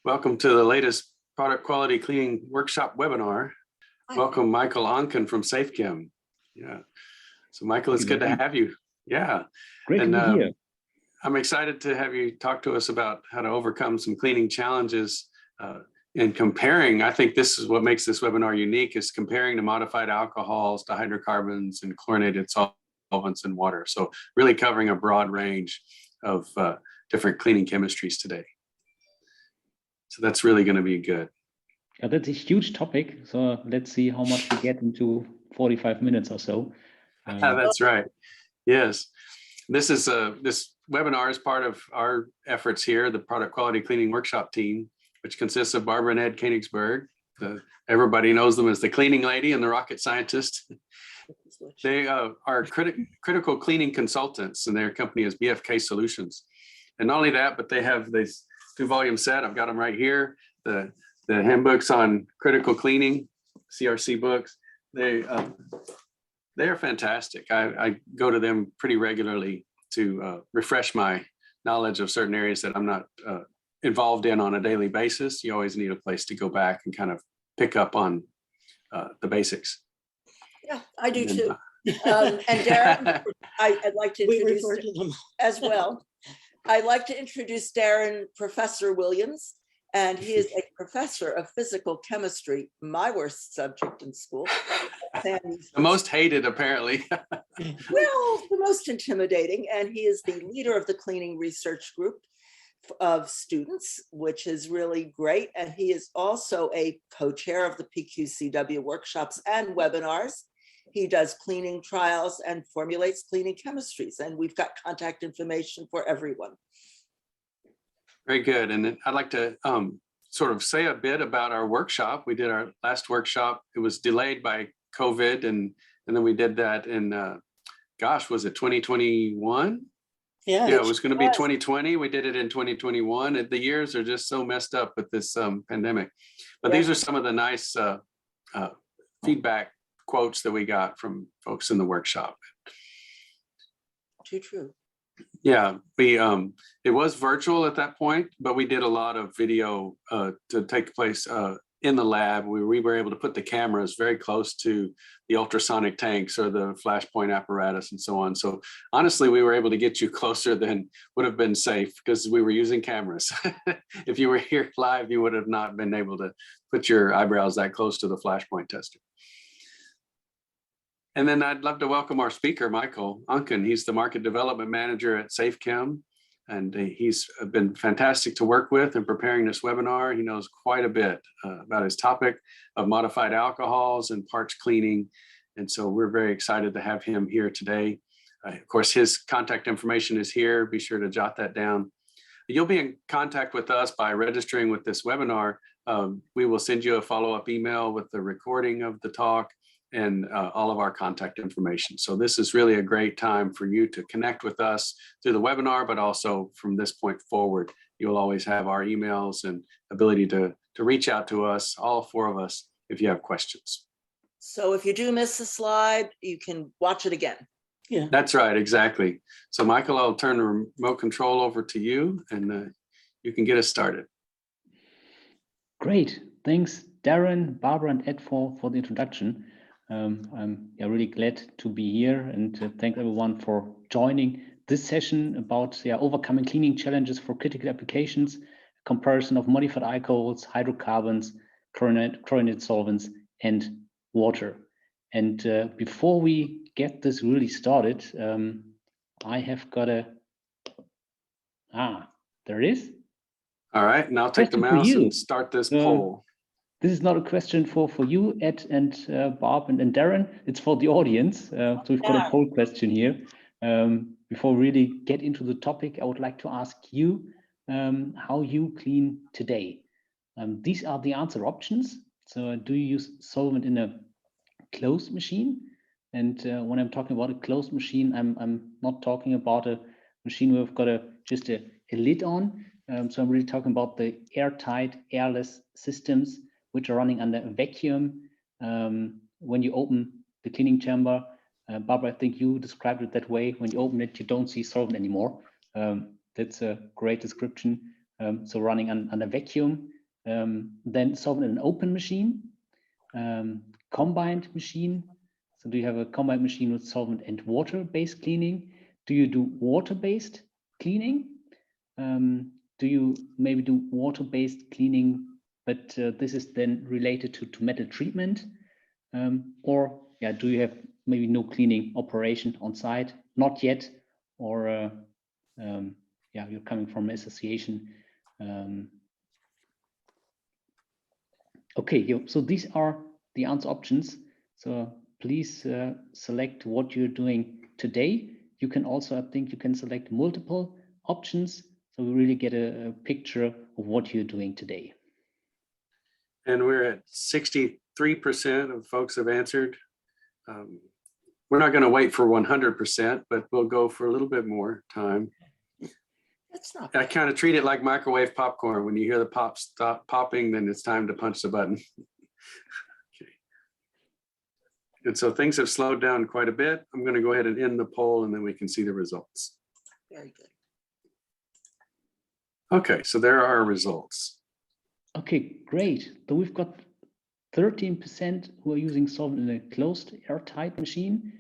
Welcome to the latest product quality cleaning workshop webinar. Welcome, Michael Onken from SAFECHEM. Yeah. So Michael, it's good to have you. Yeah. Great to be here. I'm excited to have you talk to us about how to overcome some cleaning challenges in comparing. I think this is what makes this webinar unique, is comparing the modified alcohols to hydrocarbons and chlorinated solvents and water. So really covering a broad range of different cleaning chemistries today. So that's really going to be good. Yeah, that's a huge topic. So let's see how much we get into 45 minutes or so. That's right. Yes. This is this webinar is part of our efforts here, the Product Quality Cleaning Workshop team, which consists of Barbara and Ed Koenigsberg. Everybody knows them as the cleaning lady and the rocket scientist. They are critical cleaning consultants, and their company is BFK Solutions. And not only that, but they have this 2-volume set. I've got them right here. The handbooks on critical cleaning, CRC books. They are fantastic. I go to them pretty regularly to refresh my knowledge of certain areas that I'm not involved in on a daily basis. You always need a place to go back and kind of pick up on the basics. Yeah, I do too. And Darren, I'd like to introduce them as well. I'd like to introduce Darren, Professor Williams, and he is a professor of physical chemistry, my worst subject in school. The most hated, apparently. Well, the most intimidating, and he is the leader of the cleaning research group of students, which is really great. And he is also a co-chair of the PQCW workshops and webinars. He does cleaning trials and formulates cleaning chemistries, and we've got contact information for everyone. Very good. And I'd like to sort of say a bit about our workshop. We did our last workshop. It was delayed by COVID, and then we did that in, gosh, was it 2021? Yeah, it was going to be 2020. We did it in 2021. The years are just so messed up with this pandemic. But these are some of the nice feedback quotes that we got from folks in the workshop. Too true. Yeah, it was virtual at that point, but we did a lot of video to take place in the lab. We were able to put the cameras very close to the ultrasonic tanks or the flashpoint apparatus and so on. So honestly, we were able to get you closer than would have been safe because we were using cameras. If you were here live, you would have not been able to put your eyebrows that close to the flashpoint tester. And then I'd love to welcome our speaker, Michael Onken. He's the Market Development Manager at SAFECHEM, and he's been fantastic to work with in preparing this webinar. He knows quite a bit about his topic of modified alcohols and parts cleaning. And so we're very excited to have him here today. Of course, his contact information is here. Be sure to jot that down. You'll be in contact with us by registering with this webinar. We will send you a follow-up email with the recording of the talk and all of our contact information. So this is really a great time for you to connect with us through the webinar, but also from this point forward, you'll always have our emails and ability to reach out to us, all 4 of us, if you have questions. So if you do miss a slide, you can watch it again. Yeah, that's right, exactly. So Michael, I'll turn the remote control over to you and you can get us started. Great, thanks Darren, Barbara and Ed for the introduction. I'm really glad to be here and thank everyone for joining this session about overcoming cleaning challenges for critical applications, comparison of modified alcohols, hydrocarbons, chlorinated solvents, and water. And before we get this really started, I have got there it is. All right, now take the mouse and start this poll. This is not a question for you, Ed and Bob and Darren. It's for the audience. So we've got a poll question here. Before we really get into the topic, I would like to ask you how you clean today. These are the answer options. So do you use solvent in a closed machine? And when I'm talking about a closed machine, I'm not talking about a machine where we've got just a lid on. So I'm really talking about the airtight, airless systems which are running under a vacuum. When you open the cleaning chamber, Barbara, I think you described it that way. When you open it, you don't see solvent anymore. That's a great description. So running under vacuum, Then solvent in an open machine, combined machine. So do you have a combined machine with solvent and water-based cleaning? Do you do water-based cleaning? Do you maybe do water-based cleaning, but this is then related to metal treatment? Or yeah, do you have maybe no cleaning operation on site? Not yet, or yeah, you're coming from an association. Okay, so these are the answer options. So please select what you're doing today. You can also, I think you can select multiple options. So we really get a picture of what you're doing today. And we're at 63% of folks have answered. We're not going to wait for 100%, but we'll go for a little bit more time. That's not I bad. kind of treat it like microwave popcorn. When you hear the pop stop popping, then it's time to punch the button. Okay. And so things have slowed down quite a bit. I'm going to go ahead and end the poll, and then we can see the results. Very good. Okay, so there are our results. Okay, great. So we've got 13% who are using solvent in a closed airtight machine,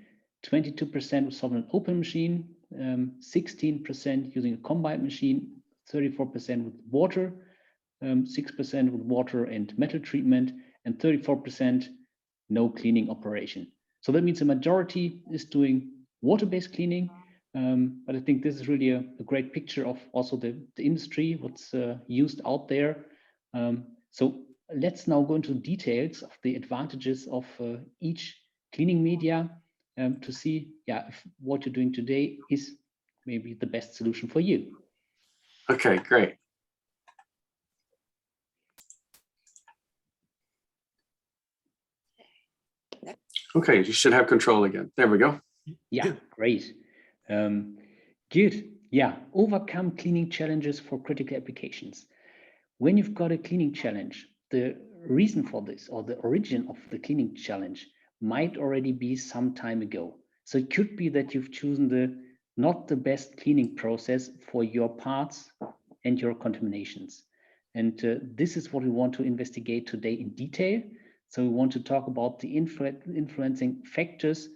22% with solvent in an open machine, 16% using a combined machine, 34% with water, 6% with water and metal treatment, and 34% no cleaning operation. So that means the majority is doing water-based cleaning. But I think this is really a great picture of also the industry, what's used out there. So let's now go into details of the advantages of each cleaning media to see, yeah, if what you're doing today is maybe the best solution for you. Okay, great. Okay, you should have control again. There we go. Yeah, great. Good. Yeah, overcome cleaning challenges for critical applications. When you've got a cleaning challenge, the reason for this or the origin of the cleaning challenge might already be some time ago. So it could be that you've chosen not the best cleaning process for your parts and your contaminations. And this is what we want to investigate today in detail. So we want to talk about the influencing factors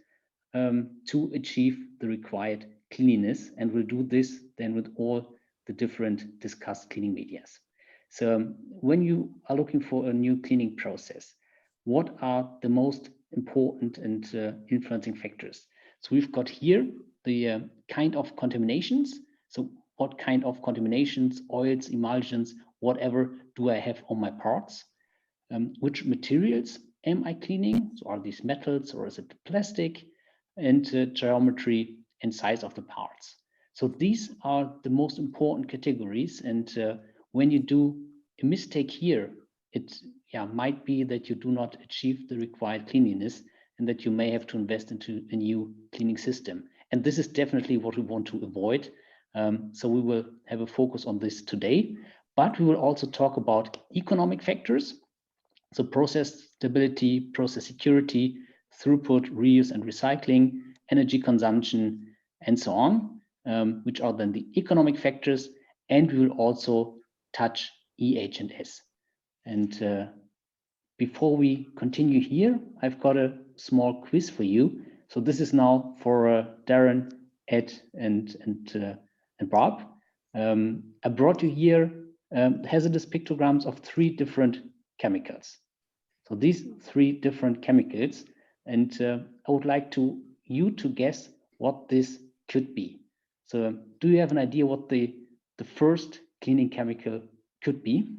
to achieve the required cleanliness. And we'll do this then with all the different discussed cleaning medias. So when you are looking for a new cleaning process, what are the most important and influencing factors? So we've got here the kind of contaminations. So what kind of contaminations, oils, emulsions, whatever do I have on my parts? Which materials am I cleaning? So are these metals or is it plastic? And geometry and size of the parts. So these are the most important categories. And when you do a mistake here, it might be that you do not achieve the required cleanliness and that you may have to invest into a new cleaning system. And this is definitely what we want to avoid. So we will have a focus on this today, but we will also talk about economic factors. So process stability, process security, throughput, reuse and recycling, energy consumption, and so on, which are then the economic factors. And we will also touch EH&S. And before we continue here, I've got a small quiz for you. So this is now for Darren, Ed, and Bob. I brought you here hazardous pictograms of 3 different chemicals. So these 3 different chemicals, and I would like you to guess what this could be. So do you have an idea what the first cleaning chemical could be?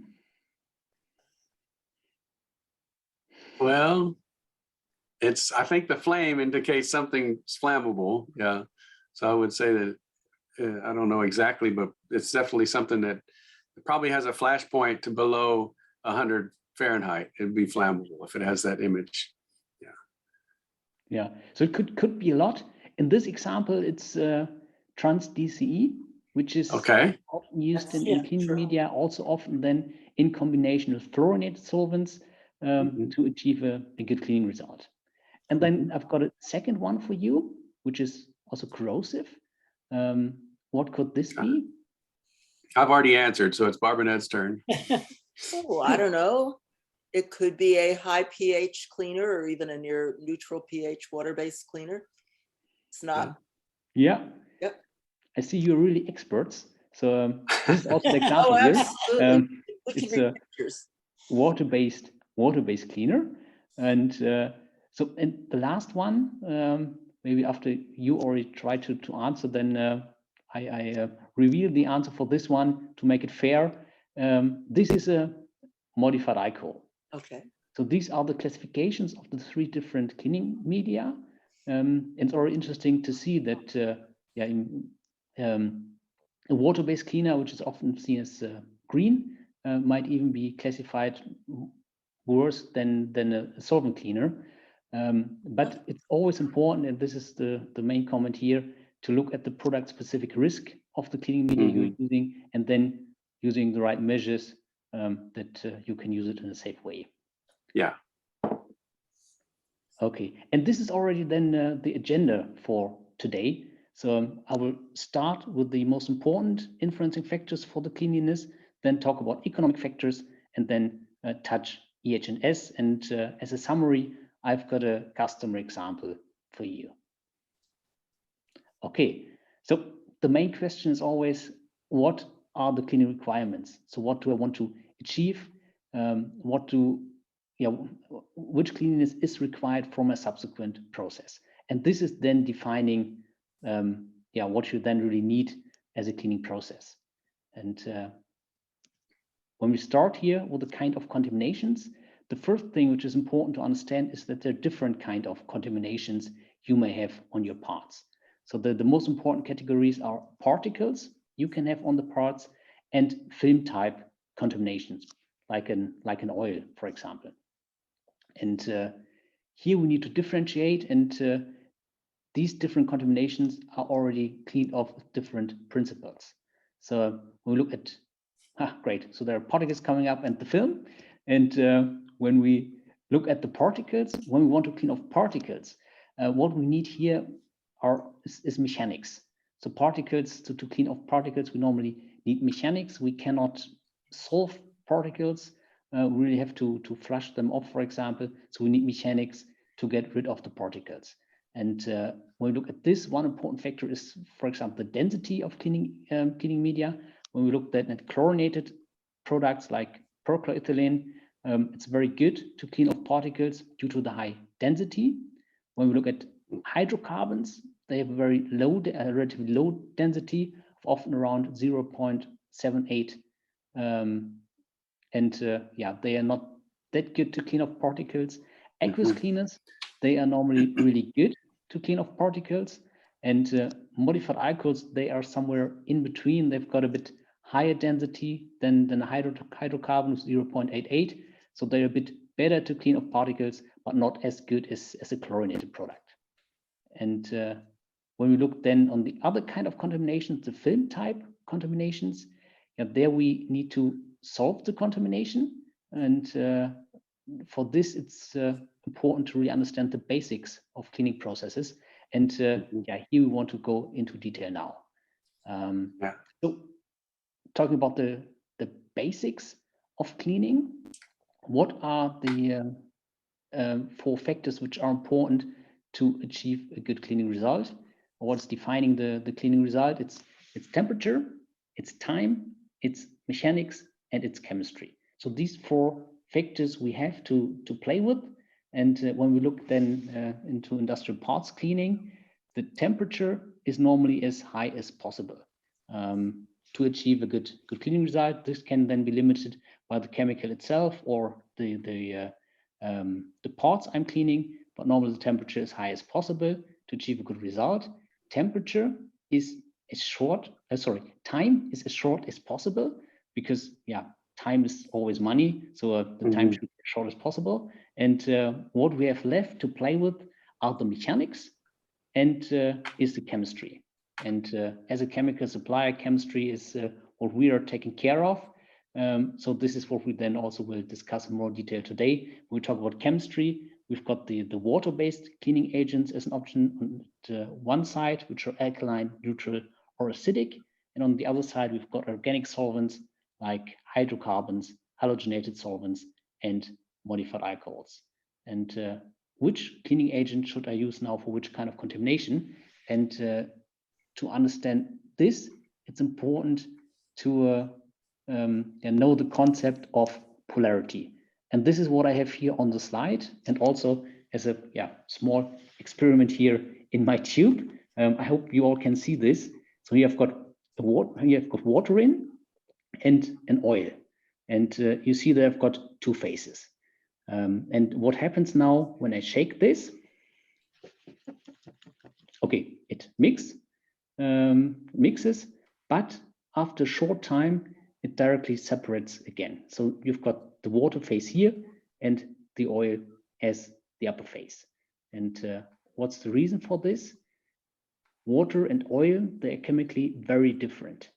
Well, I think the flame indicates something's flammable. Yeah. So I would say that, I don't know exactly, but it's definitely something that probably has a flash point to below 100 Fahrenheit. It'd be flammable if it has that image. Yeah. Yeah. So it could be a lot. In this example, it's trans DCE, which is often used in cleaning media, also often then in combination with chlorinated solvents to achieve a good cleaning result. And then I've got a second one for you, which is also corrosive. What could this be? I've already answered, so it's Barb and Ed's turn. Oh, I don't know. It could be a high pH cleaner or even a near neutral pH water-based cleaner. It's not. Yeah. Yep. I see you're really experts. So this is also the example Oh, here. absolutely. We can It's read a pictures. water-based cleaner. And so, and the last one, maybe after you already tried to answer, then I reveal the answer for this one to make it fair. This is a modified alcohol. Okay. So these are the classifications of the 3 different cleaning media. It's already interesting to see that a water-based cleaner, which is often seen as green, might even be classified worse than a solvent cleaner. But it's always important, and this is the main comment here, to look at the product-specific risk of the cleaning media you're using, and then using the right measures that you can use it in a safe way. Yeah. Okay, and this is already then the agenda for today. So I will start with the most important influencing factors for the cleanliness, then talk about economic factors, and then touch EH&S. And as a summary, I've got a customer example for you. Okay, so the main question is always, what are the cleaning requirements? So what do I want to achieve? Which cleanliness is required from a subsequent process? And this is then defining what you then really need as a cleaning process. And when we start here with the kind of contaminations, the first thing which is important to understand is that there are different kind of contaminations you may have on your parts. So the most important categories are particles you can have on the parts and film type contaminations, like an oil, for example. And here we need to differentiate, and these different contaminations are already cleaned off with different principles. So when we look at, great, so there are particles coming up and the film. And when we look at the particles, when we want to clean off particles, what we need here is mechanics. So particles, to clean off particles, we normally need mechanics. We cannot solve particles. We really have to flush them off, for example. So we need mechanics to get rid of the particles. And when we look at this, one important factor is, for example, the density of cleaning media. When we look at chlorinated products like perchloroethylene, it's very good to clean off particles due to the high density. When we look at hydrocarbons, they have a very low, relatively low density, of often around 0.78. They are not that good to clean off particles. Aqueous cleaners, they are normally really good to clean off particles. And modified alcohols, they are somewhere in between. They've got a bit higher density than hydrocarbons, 0.88. So they're a bit better to clean off particles, but not as good as a chlorinated product. And when we look then on the other kind of contaminations, the film type contaminations, there we need to solve the contamination. And for this, it's important to really understand the basics of cleaning processes. And here we want to go into detail now. So talking about the basics of cleaning, what are the 4 factors which are important to achieve a good cleaning result? What's defining the cleaning result? It's temperature, it's time, it's mechanics, and it's chemistry. So these 4 factors we have to play with. And when we look then into industrial parts cleaning, the temperature is normally as high as possible. To achieve a good cleaning result, this can then be limited by the chemical itself or the parts I'm cleaning, but normally the temperature is high as possible to achieve a good result. Temperature is time is as short as possible, because time is always money. So the time should be as short as possible. And what we have left to play with are the mechanics and is the chemistry. And as a chemical supplier, chemistry is what we are taking care of. So this is what we then also will discuss in more detail today. When we talk about chemistry, we've got the water-based cleaning agents as an option on the one side, which are alkaline, neutral, or acidic. And on the other side, we've got organic solvents like hydrocarbons, halogenated solvents, and modified alcohols. And which cleaning agent should I use now for which kind of contamination? And to understand this, it's important to know the concept of polarity. And this is what I have here on the slide, and also as a small experiment here in my tube. I hope you all can see this. So here I've got water in and an oil, and you see that I've got two phases. And what happens now when I shake this? Okay, it mixes, but after a short time, it directly separates again. So you've got the water phase here and the oil as the upper phase. And what's the reason for this? Water and oil, they are chemically very different.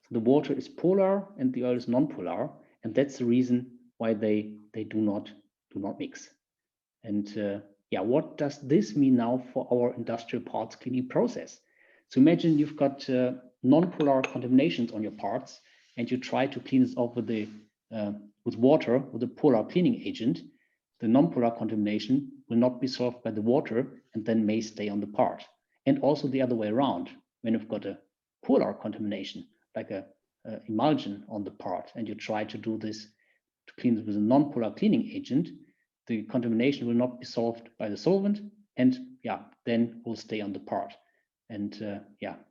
So the water is polar and the oil is non-polar, and that's the reason why they do not mix. And what does this mean now for our industrial parts cleaning process? So imagine you've got non-polar contaminations on your parts, and you try to clean this off with water, with a polar cleaning agent. The non-polar contamination will not be solved by the water and then may stay on the part. And also the other way around, when you've got a polar contamination, like a emulsion on the part, and you try to do this to clean it with a non-polar cleaning agent, the contamination will not be solved by the solvent, and then will stay on the part. And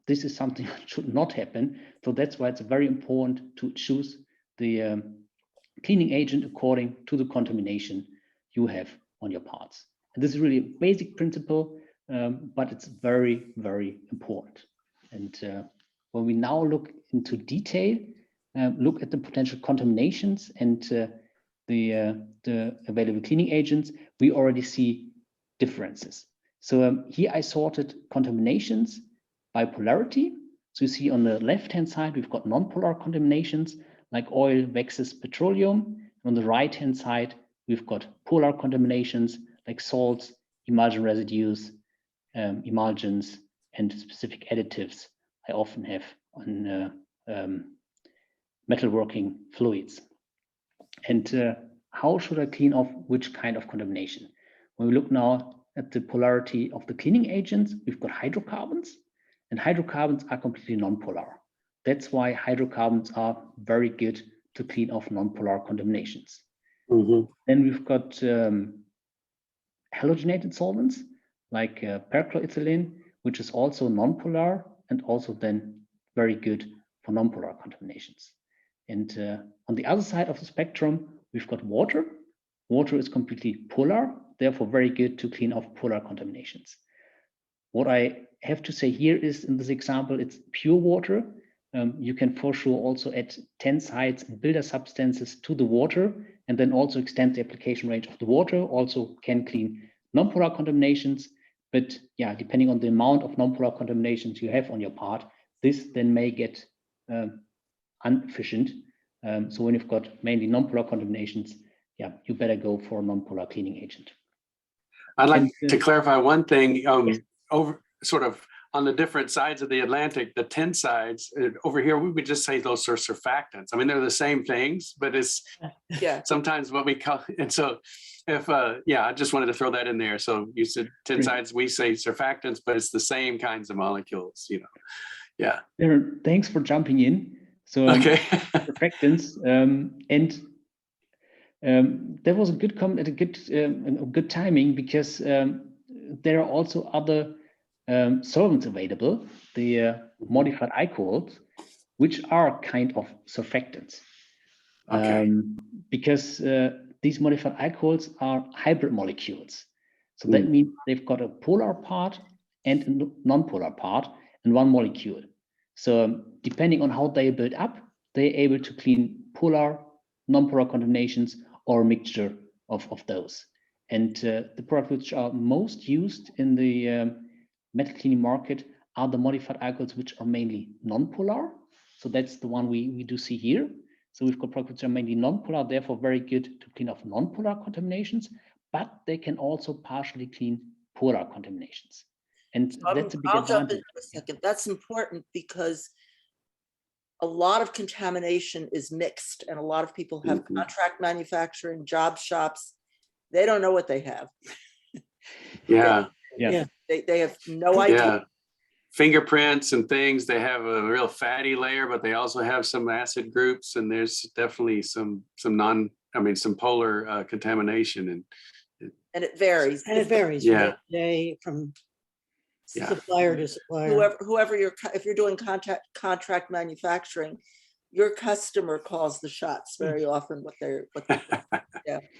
this is something that should not happen. So that's why it's very important to choose the cleaning agent according to the contamination you have on your parts. And this is really a basic principle, but it's very, very important. And when we now look into detail, look at the potential contaminations and the available cleaning agents, we already see differences. So here I sorted contaminations by polarity. So you see on the left-hand side, we've got non-polar contaminations like oil, waxes, petroleum. And on the right-hand side, we've got polar contaminations like salts, emulsion residues, emulsions, and specific additives I often have on metalworking fluids. And how should I clean off which kind of contamination? When we look now at the polarity of the cleaning agents, we've got hydrocarbons, and hydrocarbons are completely non-polar. That's why hydrocarbons are very good to clean off non-polar contaminations. Mm-hmm. Then we've got halogenated solvents like perchloroethylene, which is also non-polar and also then very good for non-polar contaminations. And on the other side of the spectrum, we've got water. Water is completely polar, therefore very good to clean off polar contaminations. What I have to say here is, in this example, it's pure water. You can for sure also add tensides and builder substances to the water, and then also extend the application range of the water. Also can clean non-polar contaminations, but depending on the amount of non-polar contaminations you have on your part, this then may get inefficient. So when you've got mainly non-polar contaminations, you better go for a non-polar cleaning agent. I'd like to clarify one thing. Over sort of on the different sides of the Atlantic, the tensides over here, we would just say those are surfactants. I mean, they're the same things, but it's sometimes what we call. And so, if I just wanted to throw that in there. So you said tensides, we say surfactants, but it's the same kinds of molecules. Thanks for jumping in. So surfactants, and that was a good comment, a good timing, because there are also other solvents available, the modified alcohols, which are kind of surfactants. Because these modified alcohols are hybrid molecules. So that means they've got a polar part and a non-polar part in one molecule. So depending on how they build up, they're able to clean polar, non-polar contaminations or a mixture of those. And the products which are most used in the metal cleaning market are the modified alcohols, which are mainly non-polar. So that's the one we do see here. So we've got products which are mainly non-polar, therefore very good to clean off non-polar contaminations, but they can also partially clean polar contaminations. And that's a big advantage. I'll jump in for a second. That's important because a lot of contamination is mixed, and a lot of people have contract manufacturing, job shops. They don't know what they have. Yeah. Yeah. They have no idea. Yeah. Fingerprints and things, they have a real fatty layer, but they also have some acid groups, and there's definitely some polar contamination. And it varies. And it varies from Yeah. day to day, from Yeah. supplier to supplier. Whoever if you're doing contract manufacturing, your customer calls the shots very often.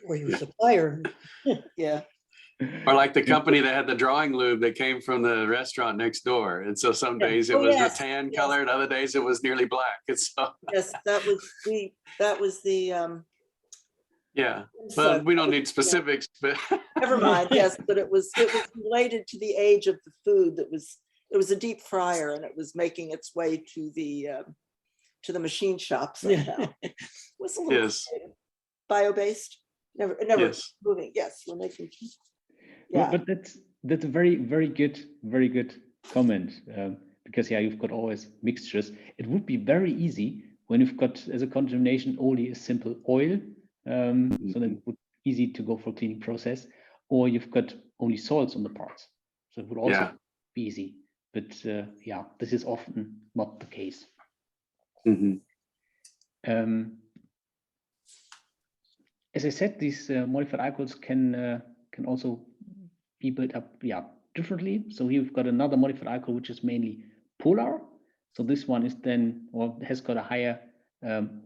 Or your supplier. Yeah. Or like the company that had the drawing lube that came from the restaurant next door. And so some days it Oh, was yes, tan yes. colored, other days it was nearly black. And so, Yes, that was the yeah, but we don't need specifics, but never mind. Yes, but it was related to the age of the food. It was a deep fryer, and it was making its way to the machine shop somehow. It was a little yes, bio-based. Never yes. moving. Yes, we're making. Well, Yeah. but that's a very, very good comment, because you've got always mixtures. It would be very easy when you've got as a contamination only a simple oil, so that it would be easy to go for cleaning process, or you've got only salts on the parts, so it would also be easy. But this is often not the case. As I said, these modified alcohols can also be built up differently. So here we've got another modified alcohol which is mainly polar. So this one is then, or has got a higher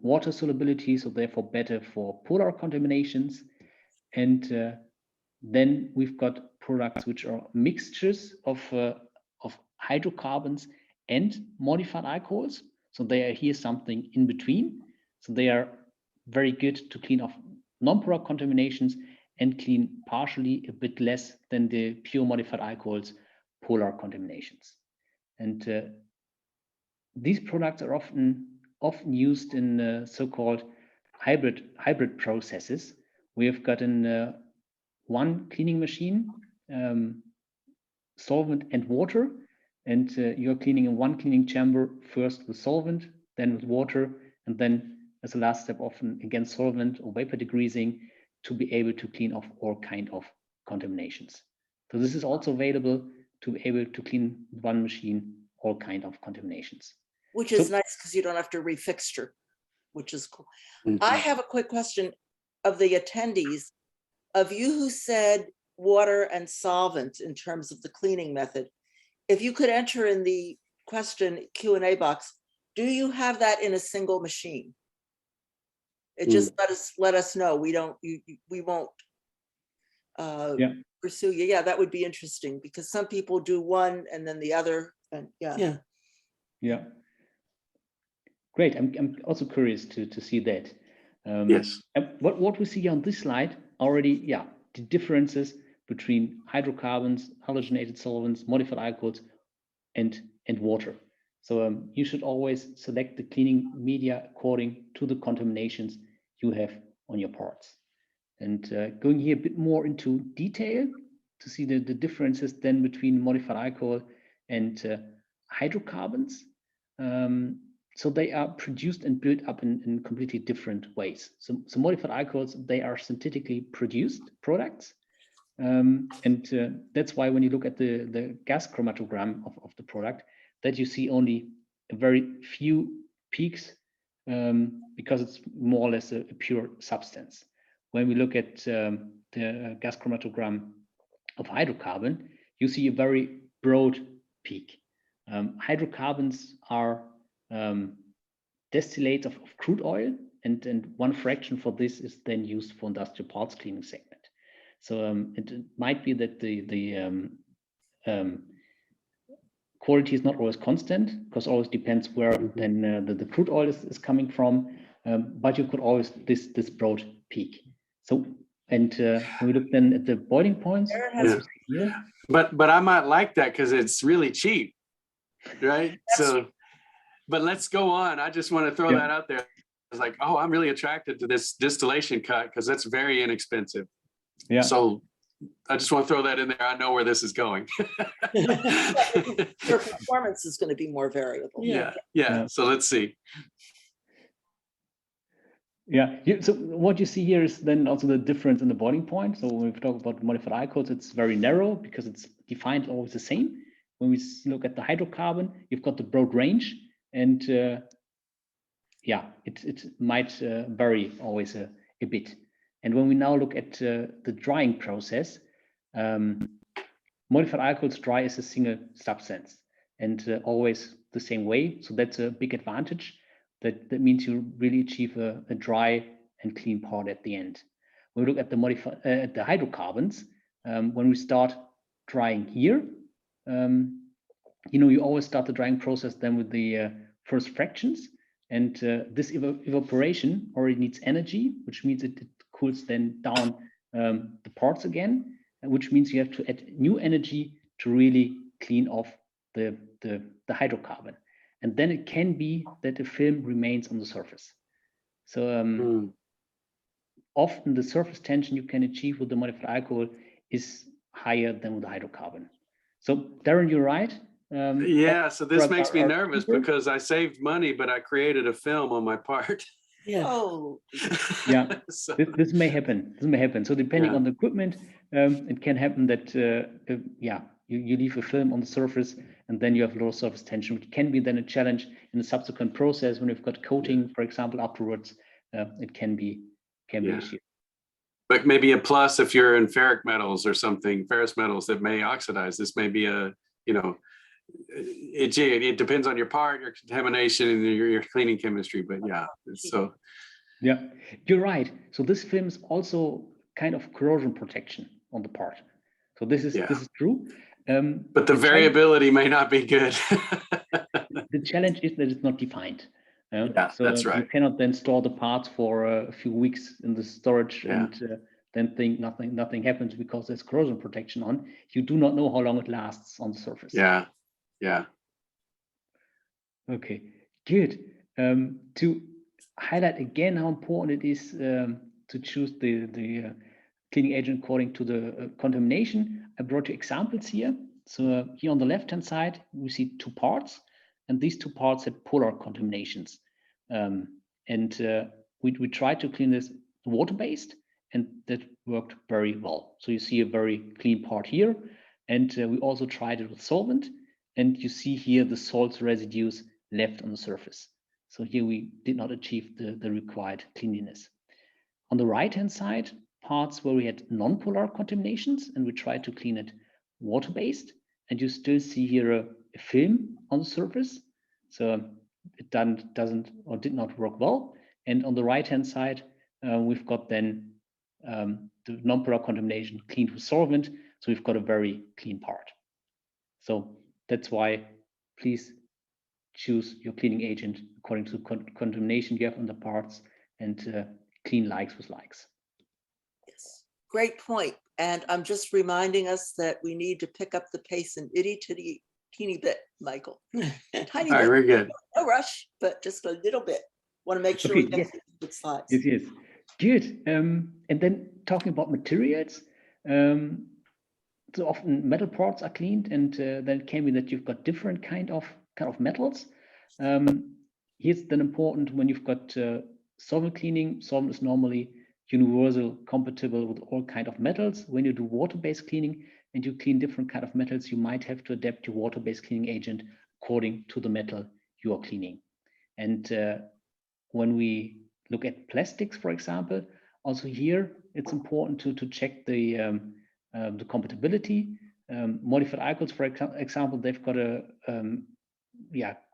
water solubility, so therefore better for polar contaminations. And then we've got products which are mixtures of hydrocarbons and modified alcohols. So they are here something in between. So they are very good to clean off non-polar contaminations and clean partially a bit less than the pure modified alcohols polar contaminations. And these products are often used in so-called hybrid processes. We have got in one cleaning machine, solvent and water, and you're cleaning in one cleaning chamber, first with solvent, then with water, and then as a last step, often again solvent or vapor degreasing, to be able to clean off all kind of contaminations. So this is also available to be able to clean one machine all kind of contaminations. Which is nice because you don't have to refixture, which is cool. I have a quick question of the attendees. Of you who said water and solvent in terms of the cleaning method, if you could enter in the question Q&A box, do you have that in a single machine? It just let us know. We won't pursue you. Yeah, that would be interesting because some people do one and then the other. And Yeah. Great. I'm also curious to see that. Yes. What we see on this slide already, the differences between hydrocarbons, halogenated solvents, modified alcohols, and water. So you should always select the cleaning media according to the contaminations you have on your parts. And going here a bit more into detail to see the differences then between modified alcohol and hydrocarbons. So they are produced and built up in completely different ways. So modified alcohols, they are synthetically produced products. And that's why when you look at the gas chromatogram of the product, that you see only a very few peaks because it's more or less a pure substance. When we look at the gas chromatogram of hydrocarbon, you see a very broad peak. Hydrocarbons are distillates of crude oil, and one fraction for this is then used for industrial parts cleaning segment. So it might be that the quality is not always constant, because always depends where then the crude oil is coming from, but you could always this broad peak. So when we look then at the boiling points, but I might like that because it's really cheap, right? So, but let's go on. I just want to throw that out there. It's like, oh, I'm really attracted to this distillation cut because that's very inexpensive. Yeah. So I just want to throw that in there. I know where this is going. Your performance is going to be more variable. Yeah. So let's see. Yeah. So what you see here is then also the difference in the boiling point. So when we talk about modified alcohols, it's very narrow because it's defined always the same. When we look at the hydrocarbon, you've got the broad range, and yeah, it might vary always a bit. And when we now look at the drying process, modified alcohols dry as a single substance and always the same way. So that's a big advantage. That means you really achieve a dry and clean part at the end. When we look at the hydrocarbons, when we start drying here, you always start the drying process then with the first fractions, and this evaporation already needs energy, which means it cools then down the parts again, which means you have to add new energy to really clean off the hydrocarbon. And then it can be that the film remains on the surface. So often the surface tension you can achieve with the modified alcohol is higher than with the hydrocarbon. So Darren, you're right. Yeah, so this makes me nervous because I saved money, but I created a film on my part. Yeah. Oh, yeah. So, this may happen. This may happen. So depending on the equipment, it can happen that you leave a film on the surface, and then you have low surface tension, which can be then a challenge in the subsequent process when you've got coating, for example, afterwards. It can be an issue. but maybe a plus if you're in ferric metals or something, ferrous metals that may oxidize. This may be a, it depends on your part, your contamination, and your cleaning chemistry. But yeah, so. Yeah, you're right. So this film is also kind of corrosion protection on the part. So this is true. But the variability may not be good. The challenge is that it's not defined. So that's right. You cannot then store the parts for a few weeks in the storage and then think nothing happens because there's corrosion protection on. You do not know how long it lasts on the surface. Yeah. Okay, good. To highlight again how important it is to choose the cleaning agent according to the contamination, I brought you examples here. So here on the left-hand side, we see two parts, and these two parts had polar contaminations. We tried to clean this water-based, and that worked very well. So you see a very clean part here, and we also tried it with solvent, and you see here the salt residues left on the surface. So here we did not achieve the required cleanliness. On the right-hand side, parts where we had non-polar contaminations, and we tried to clean it water-based, and you still see here a film on the surface. So it did not work well. And on the right-hand side, we've got then the non-polar contamination cleaned with solvent. So we've got a very clean part. So that's why please choose your cleaning agent according to the contamination you have on the parts, and clean likes with likes. yes, great point. And I'm just reminding us that we need to pick up the pace an teeny bit, Michael. Tiny All right, bit. very good. No rush, but just a little bit. Want to make sure we get good slides. Yes, good. And then talking about materials, so often metal parts are cleaned, and then it can be that you've got different kind of metals. Here's then important when you've got solvent cleaning. Solvent is normally universal, compatible with all kind of metals. When you do water-based cleaning and you clean different kind of metals, you might have to adapt your water-based cleaning agent according to the metal you are cleaning. And when we look at plastics, for example, also here it's important to check the compatibility. Modified alcohols, for example, they've got a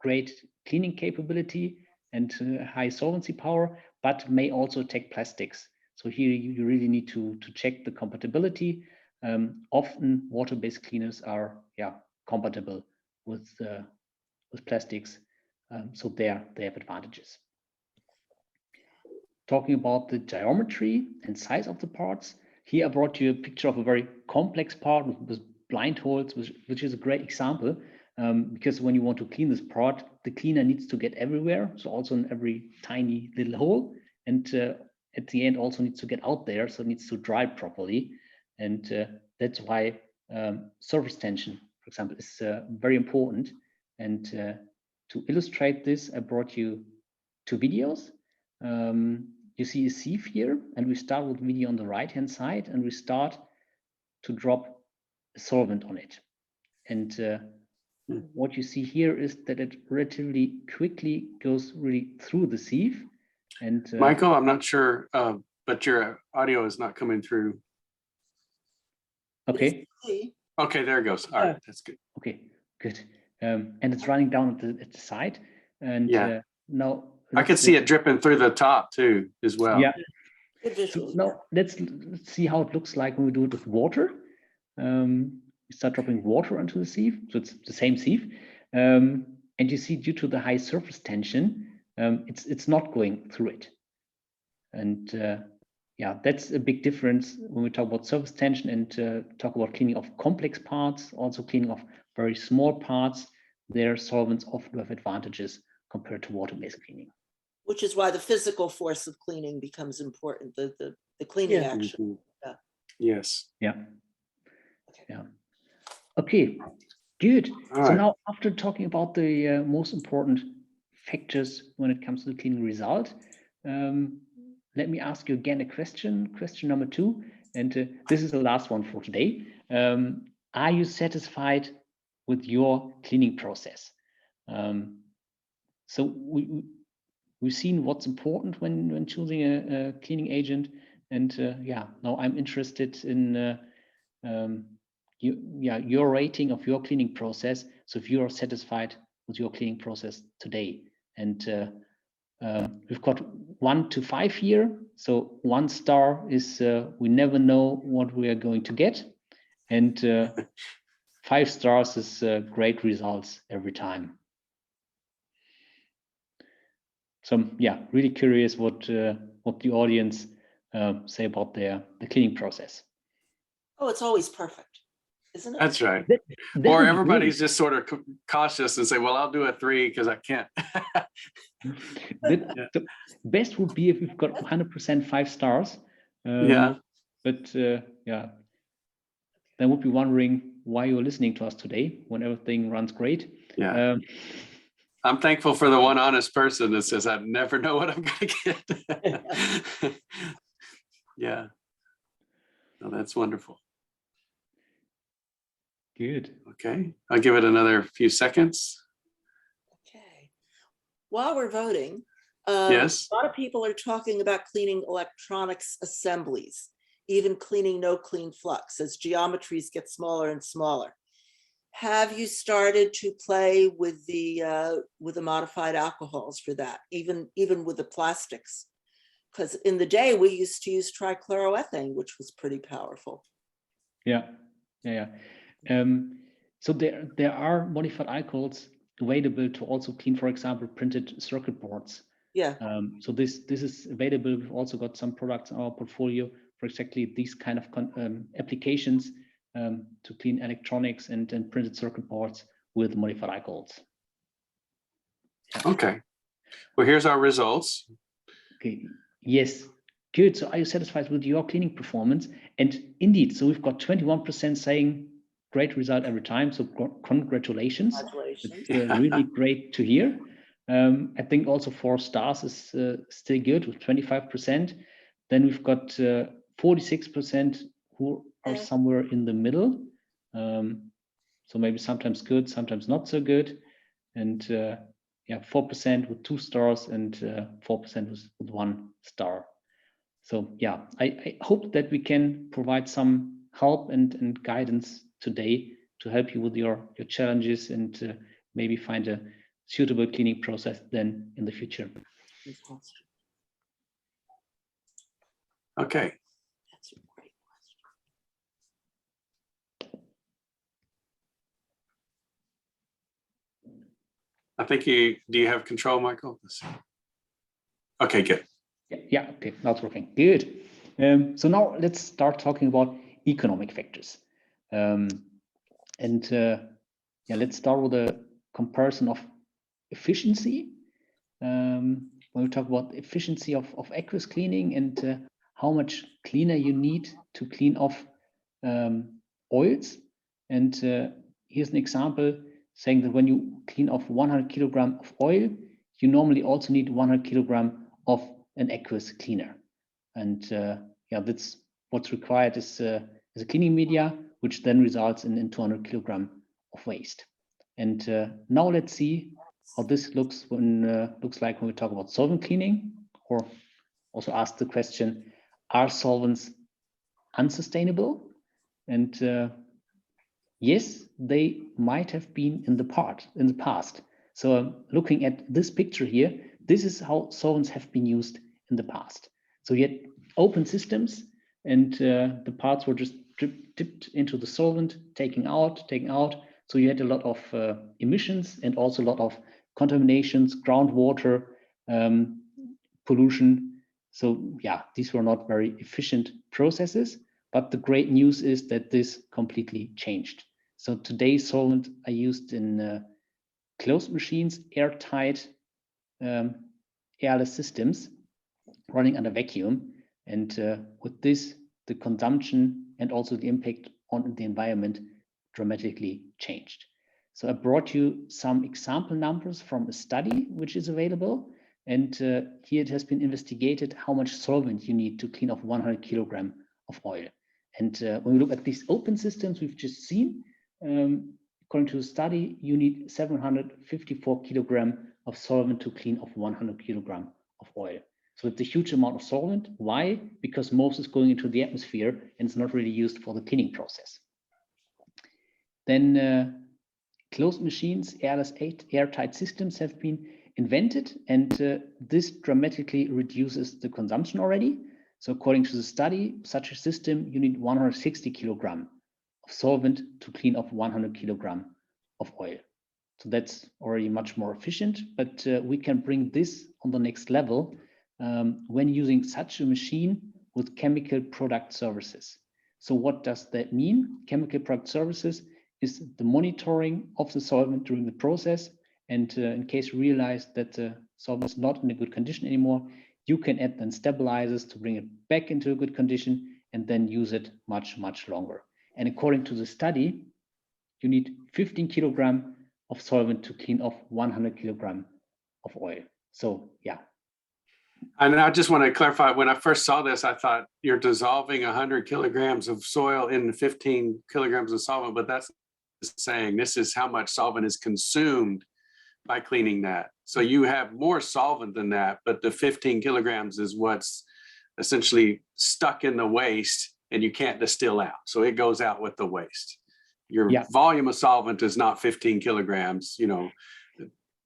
great cleaning capability and high solvency power, but may also take plastics. So here you really need to check the compatibility. Often water-based cleaners are compatible with plastics, so they have advantages. Talking about the geometry and size of the parts, here I brought you a picture of a very complex part with blind holes, which is a great example. Because when you want to clean this part, the cleaner needs to get everywhere, so also in every tiny little hole, and at the end also needs to get out there, so it needs to dry properly. And that's why surface tension, for example, is very important. And to illustrate this, I brought you 2 videos. You see a sieve here, and we start with video on the right-hand side, and we start to drop a solvent on it. And what you see here is that it relatively quickly goes really through the sieve. And Michael, I'm not sure, but your audio is not coming through. okay. Okay, there it goes. All right, that's good. Okay, good. And it's running down at the side. And Yeah. now I could see it dripping through the top too, as well. Yeah. Good So visual. now let's see how it looks like when we do it with water. We start dropping water onto the sieve, so it's the same sieve. And you see, due to the high surface tension, it's not going through it. And yeah, that's a big difference when we talk about surface tension and talk about cleaning of complex parts, also cleaning of very small parts. Their solvents often have advantages compared to water-based cleaning. Which is why the physical force of cleaning becomes important, the cleaning action. Yeah. Yes. Yeah. Yeah. Okay, good. All So right. now, after talking about the most important factors when it comes to the cleaning result, let me ask you again a question number 2, and this is the last one for today. Are you satisfied with your cleaning process? So we've seen what's important when choosing a cleaning agent, and yeah, now I'm interested in your rating of your cleaning process. So if you are satisfied with your cleaning process today, and we've got 1 to 5 here. So 1 star is we never know what we are going to get, and 5 stars is great results every time. So yeah, really curious what the audience say about the cleaning process. Oh, it's always perfect, isn't it? That's right. That Or would be everybody's great. just sort of cautious and say, well, I'll do a 3 because I can't. The best would be if we've got 100% 5 stars. Yeah. But yeah, then would be wondering why you're listening to us today when everything runs great. Yeah. I'm thankful for the one honest person that says, I never know what I'm going to get. Yeah. No, that's wonderful. Good. Okay. I'll give it another few seconds. Okay. While we're voting, Yes. a lot of people are talking about cleaning electronics assemblies, even cleaning no clean flux as geometries get smaller and smaller. Have you started to play with the modified alcohols for that, even with the plastics? Because in the day we used to use trichloroethane, which was pretty powerful. Yeah. So there are modified alcohols available to also clean, for example, printed circuit boards. Yeah. So this is available. We've also got some products in our portfolio for exactly these kind of applications to clean electronics and printed circuit boards with modified alcohols. Okay. Well, here's our results. Okay. Yes. Good. So are you satisfied with your cleaning performance? And indeed, so we've got 21% saying great result every time. So congratulations. Congratulations. It's really great to hear. I think also 4 stars is still good with 25%. Then we've got 46% who are somewhere in the middle. So maybe sometimes good, sometimes not so good. And yeah, 4% with 2 stars and 4% with 1 star. So yeah, I hope that we can provide some help and guidance today to help you with your challenges and maybe find a suitable cleaning process then in the future. Okay. That's a great question. I think do you have control, Michael? Let's see. Okay, good. Yeah, okay, now it's working. Good. So now let's start talking about economic factors. Yeah, let's start with a comparison of efficiency. When we talk about efficiency of aqueous cleaning and how much cleaner you need to clean off oils. And here's an example saying that when you clean off 100 kilogram of oil, you normally also need 100 kilogram of an aqueous cleaner. And yeah, that's what's required is a cleaning media, which then results in 200 kilogram of waste. And now let's see how this looks like when we talk about solvent cleaning, or also ask the question, are solvents unsustainable? And yes, they might have been in the past. So looking at this picture here, this is how solvents have been used in the past. So you had open systems, and the parts were just dipped into the solvent, taking out. So you had a lot of emissions and also a lot of contaminations, groundwater, pollution. So yeah, these were not very efficient processes, but the great news is that this completely changed. So today solvents are used in closed machines, airtight, airless systems running under vacuum. And with this, the consumption and also the impact on the environment dramatically changed. So I brought you some example numbers from a study which is available. And here it has been investigated how much solvent you need to clean off 100 kilogram of oil. And when we look at these open systems we've just seen, according to the study, you need 754 kilogram of solvent to clean off 100 kilogram of oil. So it's a huge amount of solvent. Why? Because most is going into the atmosphere and it's not really used for the cleaning process. Then closed machines, airless airtight systems have been invented, and this dramatically reduces the consumption already. So according to the study, such a system, you need 160 kilogram of solvent to clean off 100 kilogram of oil. So that's already much more efficient, but we can bring this on the next level when using such a machine with chemical product services. So what does that mean? Chemical product services is the monitoring of the solvent during the process. And in case you realize that the solvent is not in a good condition anymore, you can add then stabilizers to bring it back into a good condition and then use it much, much longer. And according to the study, you need 15 kilogram of solvent to clean off 100 kilogram of oil. So yeah. And I just want to clarify, when I first saw this, I thought you're dissolving 100 kilograms of soil in 15 kilograms of solvent, but that's saying this is how much solvent is consumed by cleaning that. So you have more solvent than that, but the 15 kilograms is what's essentially stuck in the waste and you can't distill out. So it goes out with the waste. Your volume of solvent is not 15 kilograms, you know,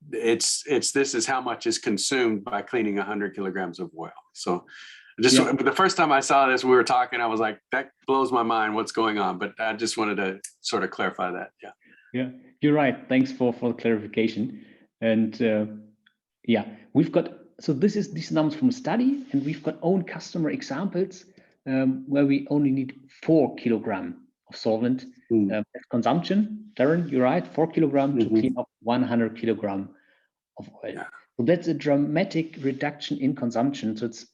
this is how much is consumed by cleaning 100 kilograms of oil. So just the first time I saw this, we were talking, I was like, that blows my mind what's going on, but I just wanted to sort of clarify that. Yeah, you're right. Thanks for the clarification. And we've got, so these numbers from a study, and we've got own customer examples where we only need 4 kilogram of solvent consumption. Darren, you're right, 4 kilogram to clean up 100 kilogram of oil. Yeah. So that's a dramatic reduction in consumption. So it's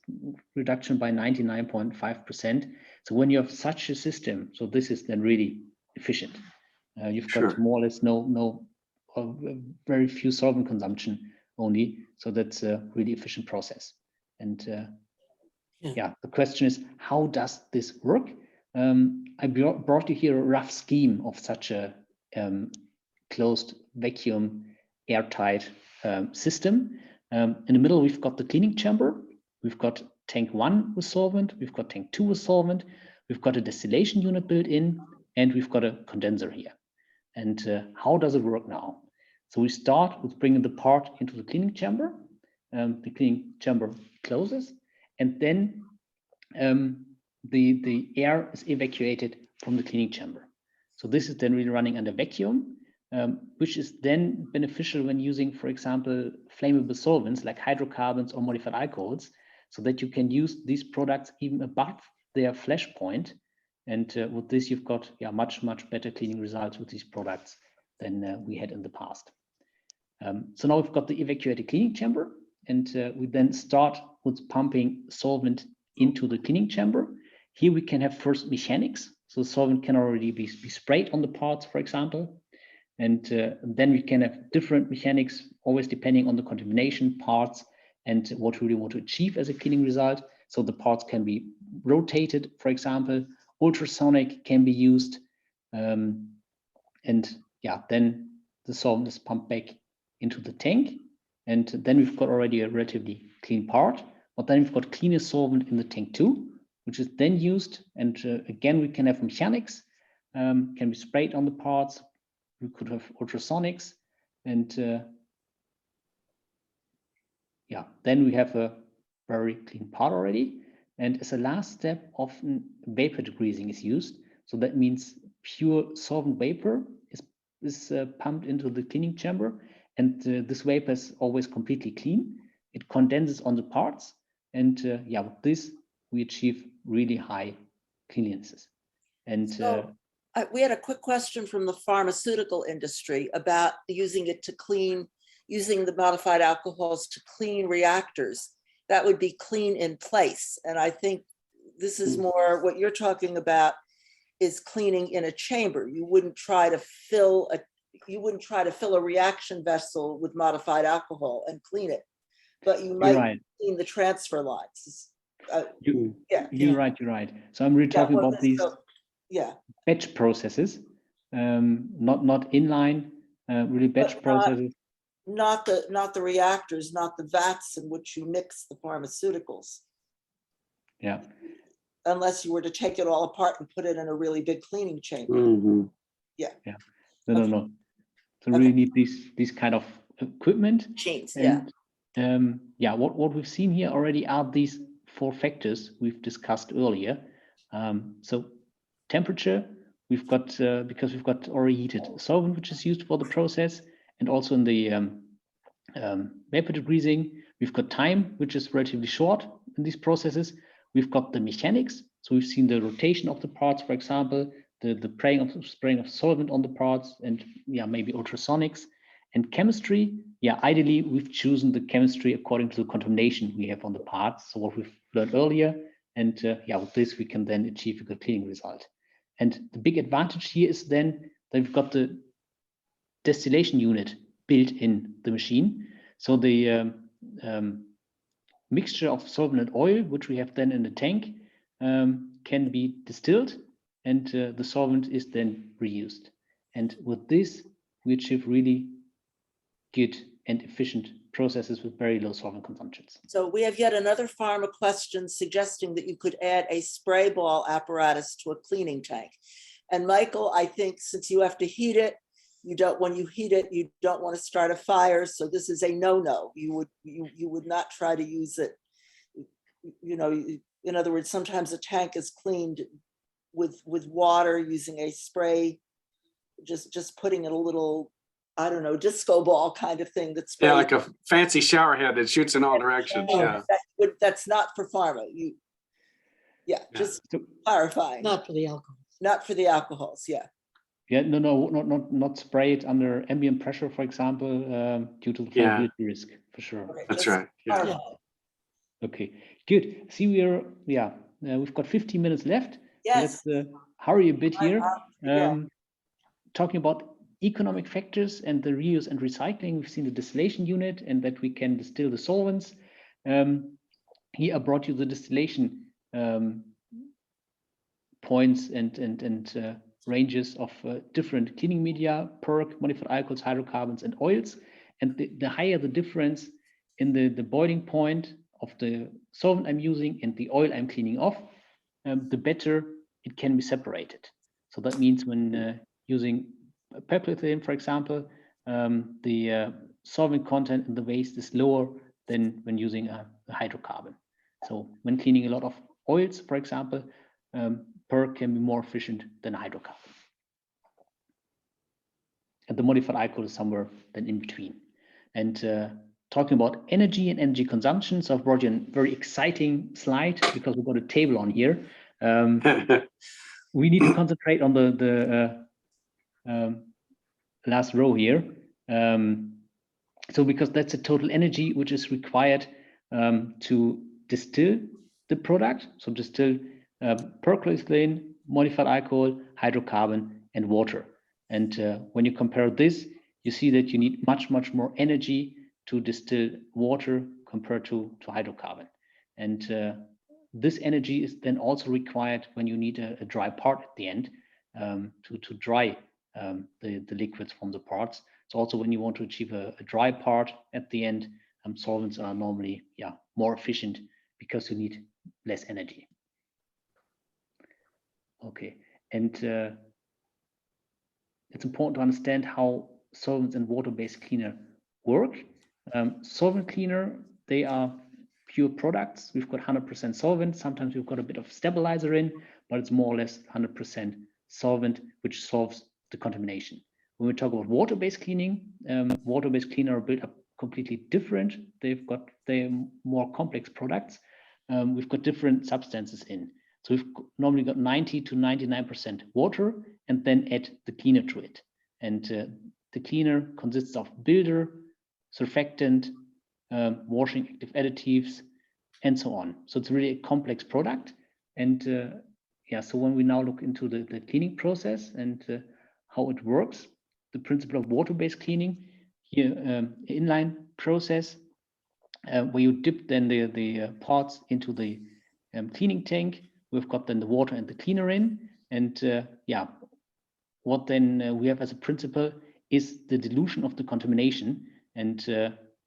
reduction by 99.5%. So when you have such a system, so this is then really efficient. You've got more or less very few solvent consumption only. So that's a really efficient process. And the question is, how does this work? I brought you here a rough scheme of such a closed vacuum airtight system. In the middle, we've got the cleaning chamber. We've got tank 1 with solvent. We've got tank 2 with solvent. We've got a distillation unit built in, and we've got a condenser here. And how does it work now? So we start with bringing the part into the cleaning chamber. The cleaning chamber closes, and then the air is evacuated from the cleaning chamber. So this is then really running under vacuum, which is then beneficial when using, for example, flammable solvents like hydrocarbons or modified alcohols, so that you can use these products even above their flash point. And with this, you've got much, much better cleaning results with these products than we had in the past. So now we've got the evacuated cleaning chamber, and we then start with pumping solvent into the cleaning chamber. Here we can have first mechanics. So solvent can already be sprayed on the parts, for example. And then we can have different mechanics, always depending on the contamination parts and what we really want to achieve as a cleaning result. So the parts can be rotated, for example, ultrasonic can be used. And yeah, then the solvent is pumped back into the tank. And then we've got already a relatively clean part, but then we've got cleaner solvent in the tank too, which is then used. And again, we can have mechanics, can be sprayed on the parts. We could have ultrasonics, and yeah, then we have a very clean part already. And as a last step, often vapor degreasing is used. So that means pure solvent vapor is pumped into the cleaning chamber, and this vapor is always completely clean. It condenses on the parts, and yeah, with this we achieve really high cleanlinesses. And So, we had a quick question from the pharmaceutical industry about using the modified alcohols to clean reactors. That would be clean in place. And I think this is more what you're talking about is cleaning in a chamber. You wouldn't try to fill a reaction vessel with modified alcohol and clean it, but you might clean the transfer lines. You're right. So I'm really talking about these batch processes, not inline, really batch processes. Not the reactors, not the vats in which you mix the pharmaceuticals. Yeah. Unless you were to take it all apart and put it in a really big cleaning chamber. Mm-hmm. Yeah. No. So really need these kind of equipment. Machines, and, yeah, what we've seen here already are these 4 factors we've discussed earlier. So temperature, we've got, because we've got already heated solvent, which is used for the process, and also in the vapor degreasing, we've got time, which is relatively short in these processes. We've got the mechanics. So we've seen the rotation of the parts, for example, the spraying of solvent on the parts, and yeah, maybe ultrasonics. And chemistry, yeah, ideally we've chosen the chemistry according to the contamination we have on the parts. So what we've learned earlier, and yeah, with this we can then achieve a good cleaning result. And the big advantage here is then that we've got the distillation unit built in the machine. So the mixture of solvent and oil, which we have then in the tank, can be distilled, and the solvent is then reused. And with this, we achieve really good and efficient processes with very low solvent consumptions. So we have yet another pharma question suggesting that you could add a spray ball apparatus to a cleaning tank. And Michael, I think since you have to heat it, when you heat it, you don't want to start a fire. So this is a no-no. You would not try to use it. You know, in other words, sometimes a tank is cleaned with water using a spray, just putting in a little, I don't know, disco ball kind of thing that's like a fancy shower head that shoots in all directions. Yeah, that's not for pharma. Just clarifying. Not for the alcohol. Not for the alcohols. Yeah. Yeah, not spray it under ambient pressure, for example, due to the flammability risk, for sure. Okay, that's right. Yeah. Okay, good. See, we've got 15 minutes left. Yes. So let's hurry a bit here. Talking about economic factors and the reuse and recycling, we've seen the distillation unit and that we can distill the solvents. Here I brought you the distillation points and ranges of different cleaning media, PERC, modified alcohols, hydrocarbons, and oils. And the higher the difference in the boiling point of the solvent I'm using and the oil I'm cleaning off, the better it can be separated. So that means when using polyethylene, for example, the solvent content in the waste is lower than when using a hydrocarbon. So when cleaning a lot of oils, for example, PERC can be more efficient than hydrocarbon. And the modified alcohol is somewhere then in between. And talking about energy and energy consumption, so I've brought you a very exciting slide because we've got a table on here. We need to concentrate on the last row here. So because that's the total energy which is required to distill the product. So distill polyethylene, modified alcohol, hydrocarbon, and water. And when you compare this, you see that you need much more energy to distill water compared to hydrocarbon. And this energy is then also required when you need a dry part at the end to dry the liquids from the parts. So also when you want to achieve a dry part at the end, solvents are normally more efficient because you need less energy. Okay, and it's important to understand how solvents and water-based cleaner work. Solvent cleaner, they are pure products. We've got 100% solvent. Sometimes we've got a bit of stabilizer in, but it's more or less 100% solvent, which solves the contamination. When we talk about water-based cleaning, water-based cleaner are built up completely different. They're more complex products. We've got different substances in. So we've normally got 90 to 99% water and then add the cleaner to it. And the cleaner consists of builder, surfactant, washing active additives, and so on. So it's really a complex product. And so when we now look into the cleaning process and how it works, the principle of water-based cleaning, here inline process, where you dip then the parts into the cleaning tank. We've got then the water and the cleaner in, and what then we have as a principle is the dilution of the contamination. And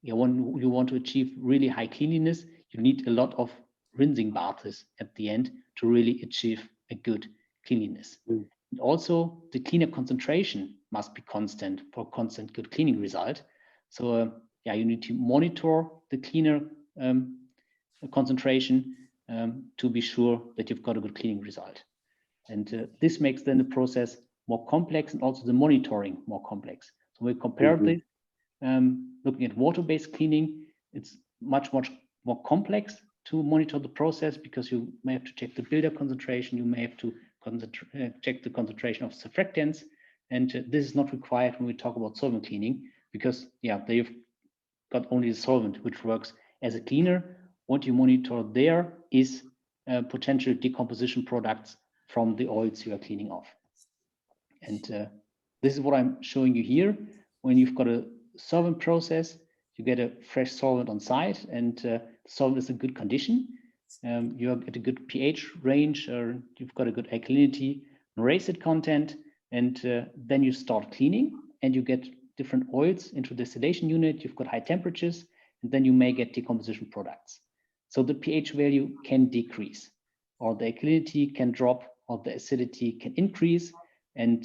when you want to achieve really high cleanliness, you need a lot of rinsing baths at the end to really achieve a good cleanliness. And also the cleaner concentration must be constant for constant good cleaning result. So you need to monitor the cleaner concentration to be sure that you've got a good cleaning result. And this makes then the process more complex and also the monitoring more complex. So we compare this, looking at water-based cleaning, it's much more complex to monitor the process because you may have to check the builder concentration, you may have to check the concentration of surfactants, and this is not required when we talk about solvent cleaning because they've got only the solvent which works as a cleaner. What you monitor there is potential decomposition products from the oils you are cleaning off. And this is what I'm showing you here. When you've got a solvent process, you get a fresh solvent on site, and the solvent is in good condition. You are at a good pH range, or you've got a good alkalinity and acid content, and then you start cleaning, and you get different oils into the distillation unit. You've got high temperatures, and then you may get decomposition products. So the pH value can decrease, or the alkalinity can drop, or the acidity can increase, and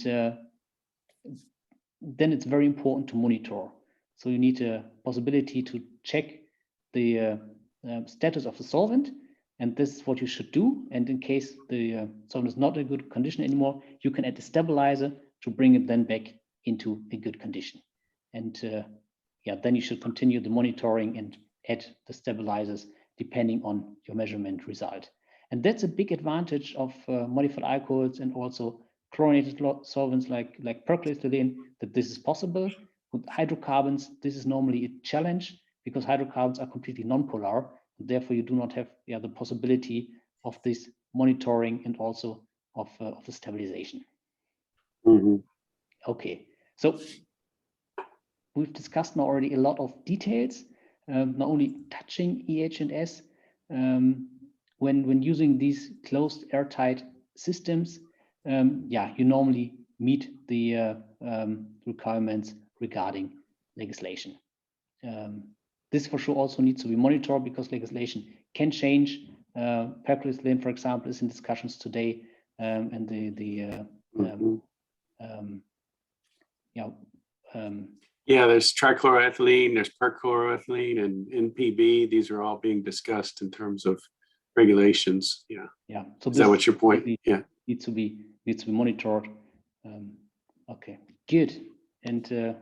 then it's very important to monitor. So you need a possibility to check the status of the solvent, and this is what you should do. And in case the solvent is not in good condition anymore, you can add a stabilizer to bring it then back into a good condition. And then you should continue the monitoring and add the stabilizers depending on your measurement result. And that's a big advantage of modified alcohols and also chlorinated solvents like perchlorethylene, that this is possible. With hydrocarbons, this is normally a challenge because hydrocarbons are completely non-polar. Therefore, you do not have the possibility of this monitoring and also of the stabilization. Okay, so we've discussed now already a lot of details, not only touching EH&S. When using these closed airtight systems, you normally meet the requirements regarding legislation. This for sure also needs to be monitored because legislation can change. Perchlorethylene, for example, is in discussions today, and there's trichloroethylene, there's perchloroethylene, and NPB. These are all being discussed in terms of regulations. So is that what your point? Needs to be monitored. Okay, good. And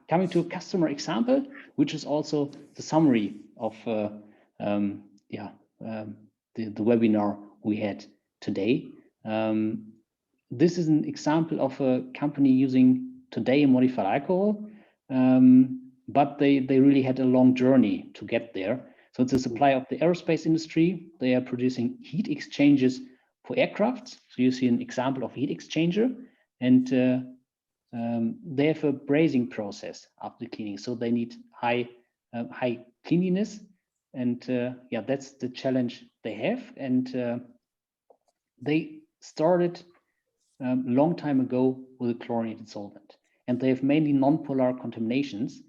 coming to a customer example, which is also the summary of the webinar we had today. This is an example of a company using today a modified alcohol, but they really had a long journey to get there. So it's a supplier of the aerospace industry. They are producing heat exchangers for aircrafts. So you see an example of heat exchanger, and they have a brazing process after cleaning. So they need high cleanliness, and yeah, that's the challenge they have. And they started a long time ago with a chlorinated solvent, and they have mainly non-polar contaminations.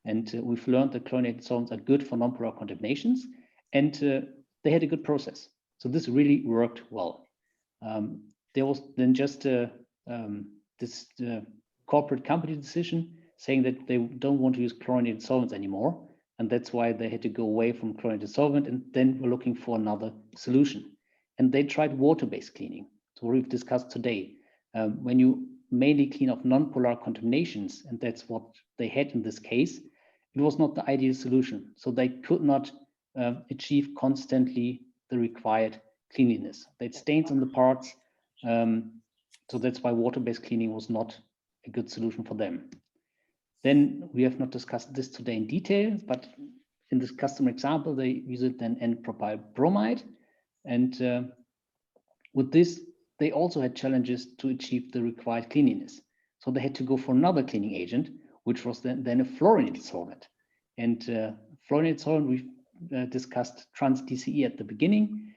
And we've learned that chlorinated solvents are good for non-polar contaminations, and they had a good process. So this really worked well. There was then just this corporate company decision saying that they don't want to use chlorinated solvents anymore, and that's why they had to go away from chlorinated solvent, and then we're looking for another solution. And they tried water-based cleaning. So what we've discussed today, when you mainly clean off non-polar contaminations, and that's what they had in this case, it was not the ideal solution. So they could not achieve constantly the required cleanliness. They had stains on the parts. So that's why water-based cleaning was not a good solution for them. Then we have not discussed this today in detail, but in this customer example, they use it then N-propyl bromide. And with this, they also had challenges to achieve the required cleanliness. So they had to go for another cleaning agent, which was then a fluorinated solvent. And fluorinated solvent, we've discussed trans-DCE at the beginning.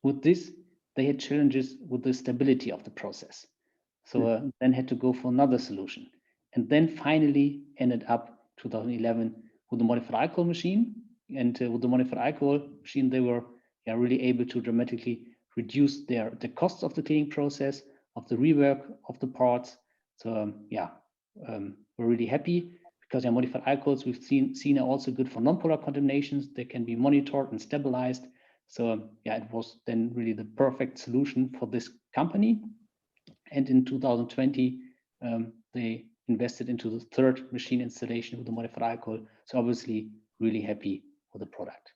With this, they had challenges with the stability of the process. So then had to go for another solution. And then finally ended up 2011 with the modified alcohol machine. And with the modified alcohol machine, they were really able to dramatically reduce the costs of the cleaning process, of the rework of the parts. So we're really happy because modified alcohols we've seen are also good for non-polar contaminations. They can be monitored and stabilized. So it was then really the perfect solution for this company. And in 2020, they invested into the third machine installation with the modified alcohol. So obviously really happy with the product.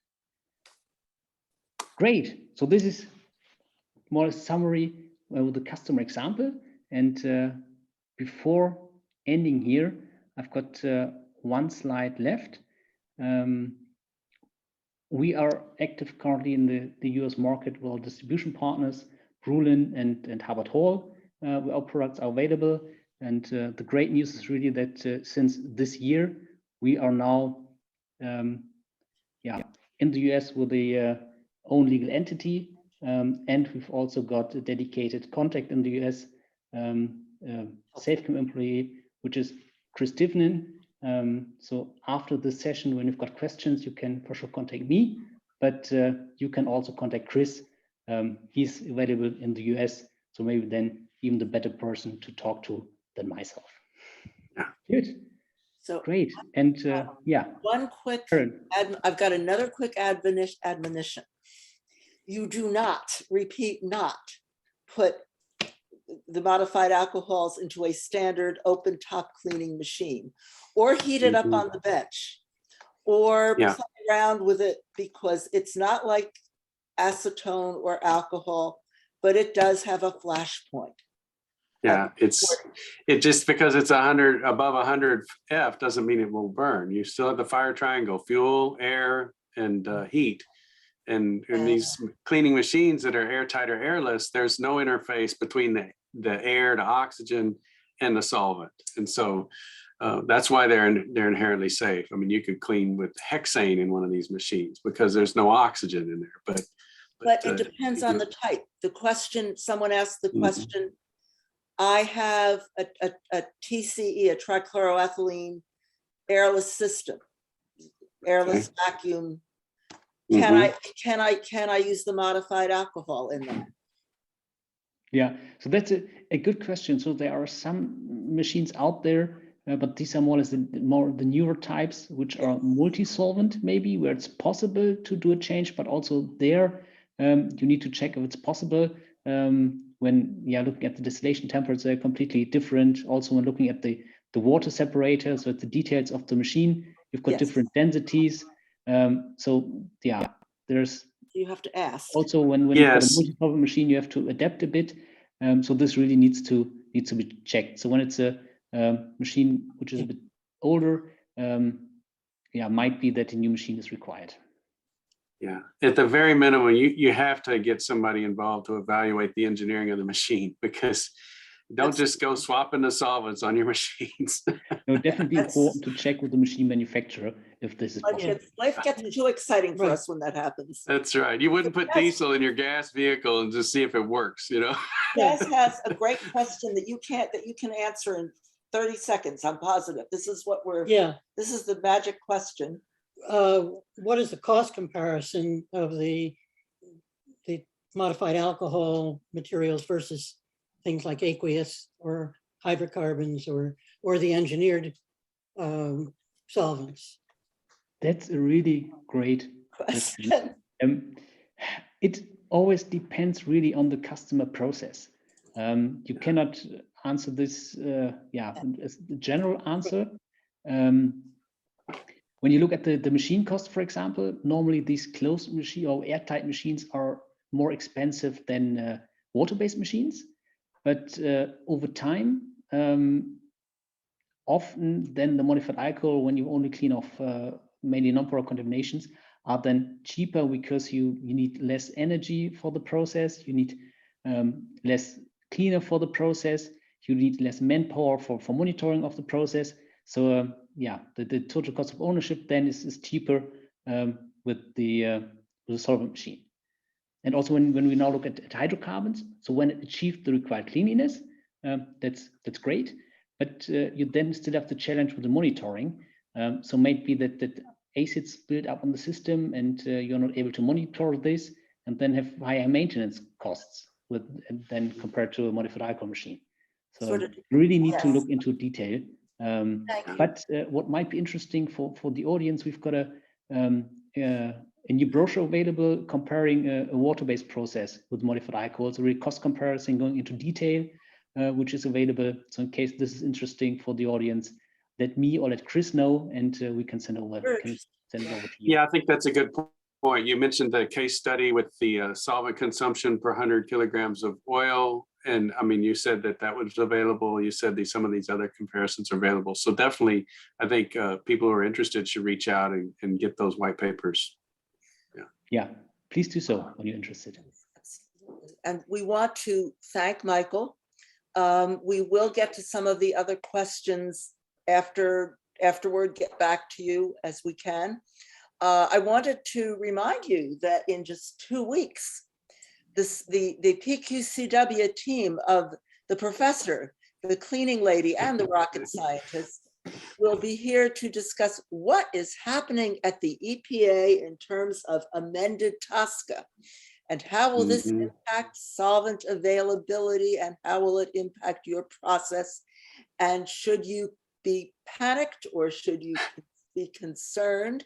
Great. So this is more a summary with the customer example. And before ending here, I've got one slide left. We are active currently in the US market with our distribution partners, Brulin and Hubbard Hall, where our products are available. And the great news is really that since this year, we are now in the US with a own legal entity. And we've also got a dedicated contact in the US, SAFECHEM employee, which is Chris Divnin. So after this session, when you've got questions, you can for sure contact me, but you can also contact Chris. He's available in the US, so maybe then even the better person to talk to than myself. Yeah. Good. So great. And one quick, I've got another quick admonition. You do not, repeat, not put the modified alcohols into a standard open top cleaning machine or heat it up on the bench or play around with it, because it's not like acetone or alcohol, but it does have a flash point. Yeah, it just because it's above 100 F doesn't mean it will burn. You still have the fire triangle: fuel, air, and heat. And in these cleaning machines that are airtight or airless, there's no interface between the air, the oxygen, and the solvent. And so that's why they're inherently safe. I mean, you could clean with hexane in one of these machines because there's no oxygen in there. But it depends on the type. The question, someone asked the question, I have a TCE, a trichloroethylene airless system, airless vacuum. Can I use the modified alcohol in that? Yeah, so that's a good question. So there are some machines out there, but these are more the newer types, which are multi-solvent, maybe, where it's possible to do a change, but also there you need to check if it's possible. When looking at the distillation temperatures, they're completely different. Also, when looking at the water separator, so at the details of the machine, you've got different densities. There's you have to ask. Also, when you've got a multi-solvent machine, you have to adapt a bit. So this really needs to be checked. So when it's a machine which is a bit older, yeah, might be that a new machine is required. Yeah, at the very minimum, you have to get somebody involved to evaluate the engineering of the machine, because don't just go swapping the solvents on your machines. No, definitely That's- important to check with the machine manufacturer if this is possible. Life gets too exciting for Right. us when that happens. That's right. You wouldn't put diesel in your gas vehicle and just see if it works, you know? Jess has a great question that you can answer in 30 seconds. I'm positive. This is what Yeah. this is the magic question. What is the cost comparison of the modified alcohol materials versus things like aqueous or hydrocarbons or the engineered solvents? That's a really great question. Question. It always depends really on the customer process. You cannot answer this, as the general answer. When you look at the machine cost, for example, normally these closed machine or airtight machines are more expensive than water-based machines. But over time, often then the modified alcohol, when you only clean off mainly non-porous contaminations, are then cheaper because you need less energy for the process, you need less cleaner for the process, you need less manpower for monitoring of the process. So the total cost of ownership then is cheaper with the solvent machine. And also when we now look at hydrocarbons, so when it achieved the required cleanliness, that's great, but you then still have the challenge with the monitoring. So maybe that acids build up on the system and you're not able to monitor this, and then have higher maintenance costs then compared to a modified alcohol machine. So Sort of, you really need to yes. look into detail. But what might be interesting for the audience, we've got a new brochure available comparing a water-based process with modified alcohols, a real cost comparison going into detail, which is available. So in case this is interesting for the audience, let me or let Chris know, and we can send it over to you. Yeah, I think that's a good point. You mentioned the case study with the solvent consumption per 100 kilograms of oil. And I mean, you said that was available. You said some of these other comparisons are available. So definitely, I think people who are interested should reach out and get those white papers. Yeah, please do so when you're interested. And we want to thank Michael. We will get to some of the other questions afterward, get back to you as we can. I wanted to remind you that in just 2 weeks, the PQCW team of the professor, the cleaning lady, and the rocket scientist will be here to discuss what is happening at the EPA in terms of amended TSCA, and how will this impact solvent availability, and how will it impact your process, and should you be panicked or should you be concerned?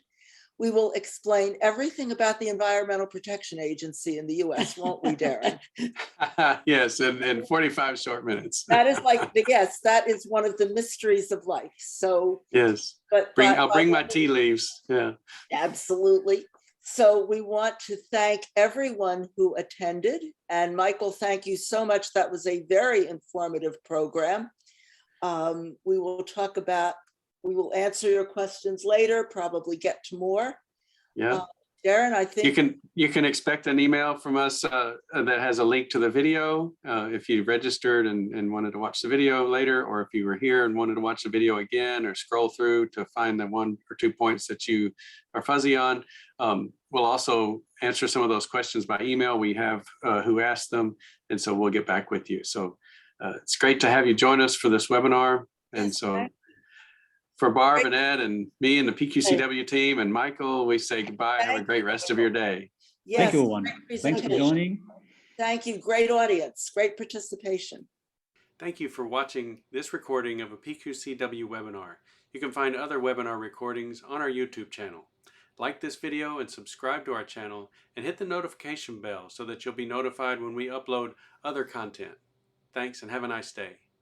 We will explain everything about the Environmental Protection Agency in the US, won't we, Darren? Yes, in 45 short minutes. That is yes, that is one of the mysteries of life. So yes, I'll bring my tea leaves. Yeah, absolutely. So we want to thank everyone who attended. And Michael, thank you so much. That was a very informative program. We will answer your questions later, probably get to more. Yeah. Darren, I think you can expect an email from us that has a link to the video if you registered and wanted to watch the video later, or if you were here and wanted to watch the video again or scroll through to find the 1 or 2 points that you are fuzzy on. We'll also answer some of those questions by email. We have who asked them, and so we'll get back with you. So it's great to have you join us for this webinar. And so for Barb and Ed and me and the PQCW team and Michael, we say goodbye. Have a great rest of your day. yes, thank you, everyone. Thanks for joining. Thank you. Great audience, great participation. Thank you for watching this recording of a PQCW webinar. You can find other webinar recordings on our YouTube channel. Like this video and subscribe to our channel, and hit the notification bell so that you'll be notified when we upload other content. Thanks and have a nice day.